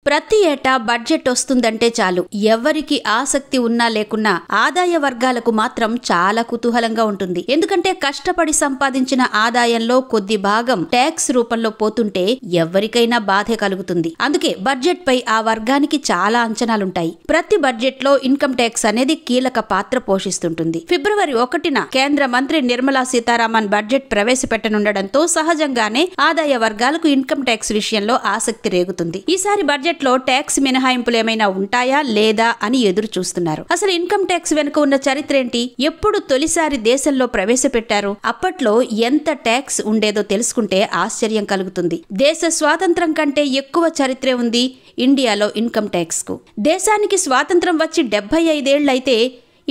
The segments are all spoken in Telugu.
ప్రతి ఏటా బడ్జెట్ వస్తుందంటే చాలు ఎవరికి ఆసక్తి ఉన్నా లేకున్నా ఆదాయ వర్గాలకు మాత్రం చాలా కుతూహలంగా ఉంటుంది. ఎందుకంటే కష్టపడి సంపాదించిన ఆదాయంలో కొద్ది భాగం ట్యాక్స్ రూపంలో పోతుంటే ఎవరికైనా బాధే కలుగుతుంది. అందుకే బడ్జెట్ పై ఆ వర్గానికి చాలా అంచనాలుంటాయి. ప్రతి బడ్జెట్ లో ఇన్కమ్ ట్యాక్స్ అనేది కీలక పాత్ర పోషిస్తుంటుంది. ఫిబ్రవరి 1న కేంద్ర మంత్రి నిర్మలా సీతారామన్ బడ్జెట్ ప్రవేశపెట్టనుండడంతో సహజంగానే ఆదాయ వర్గాలకు ఇన్కమ్ ట్యాక్స్ విషయంలో ఆసక్తి రేగుతుంది. ఈసారి బడ్జెట్ లో ట్యాక్స్ మినహాయింపులు ఏమైనా ఉంటాయా లేదా అని ఎదురు చూస్తున్నారు. అసలు ఇన్కమ్ ట్యాక్స్ వెనుక ఉన్న చరిత్ర ఏంటి? ఎప్పుడు తొలిసారి దేశంలో ప్రవేశపెట్టారు? అప్పట్లో ఎంత ట్యాక్స్ ఉండేదో తెలుసుకుంటే ఆశ్చర్యం కలుగుతుంది. దేశ స్వాతంత్రం కంటే ఎక్కువ చరిత్రే ఉంది ఇండియాలో ఇన్కమ్ ట్యాక్స్ కు. దేశానికి స్వాతంత్రం వచ్చి 75 ఏళ్లైతే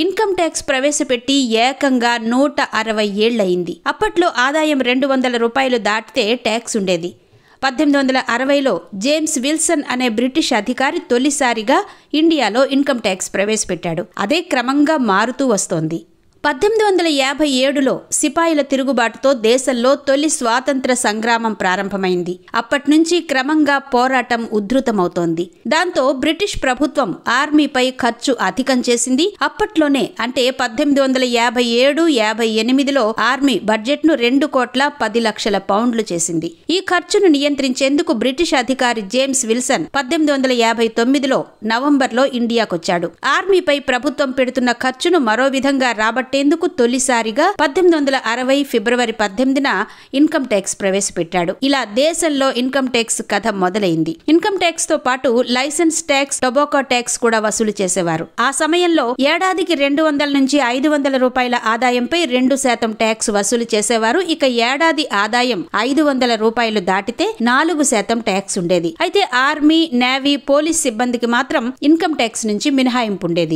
ఇన్కమ్ ట్యాక్స్ ప్రవేశపెట్టి ఏకంగా 160 ఏళ్లయింది. అప్పట్లో ఆదాయం 200 రూపాయలు దాటితే ట్యాక్స్ ఉండేది. 1860లో జేమ్స్ విల్సన్ అనే బ్రిటిష్ అధికారి తొలిసారిగా ఇండియాలో ఇన్కమ్ ట్యాక్స్ ప్రవేశపెట్టాడు. అదే క్రమంగా మారుతూ వస్తోంది. 1857లో సిపాయిల తిరుగుబాటుతో దేశంలో తొలి స్వాతంత్ర సంగ్రామం ప్రారంభమైంది. అప్పట్నుంచి క్రమంగా పోరాటం ఉధృతమవుతోంది. దాంతో బ్రిటిష్ ప్రభుత్వం ఆర్మీపై ఖర్చు అధికం చేసింది. అప్పట్లోనే అంటే 1857-58లో ఆర్మీ బడ్జెట్ను 2,10,00,000 పౌండ్లు చేసింది. ఈ ఖర్చును నియంత్రించేందుకు బ్రిటిష్ అధికారి జేమ్స్ విల్సన్ 1859లో నవంబర్లో ఇండియాకొచ్చాడు. ఆర్మీపై ప్రభుత్వం పెడుతున్న ఖర్చును మరో విధంగా రాబట్టేందుకు తొలిసారిగా 1860 ఫిబ్రవరి 18న ఇన్కమ్ ట్యాక్స్ ప్రవేశపెట్టాడు. ఇలా దేశంలో ఇన్కమ్ ట్యాక్స్ కథ మొదలైంది. ఇన్కమ్ ట్యాక్స్ తో పాటు లైసెన్స్ ట్యాక్స్, టొబాకో ట్యాక్స్ కూడా వసూలు చేసేవారు. ఆ సమయంలో ఏడాదికి 200 నుంచి 500 రూపాయల ఆదాయంపై 2% ట్యాక్స్ వసూలు చేసేవారు. ఇక ఏడాది ఆదాయం 500 రూపాయలు దాటితే 4% ట్యాక్స్ ఉండేది. అయితే ఆర్మీ, నేవీ, పోలీస్ సిబ్బందికి మాత్రం ఇన్కమ్ ట్యాక్స్ నుంచి మినహాయింపు ఉండేది.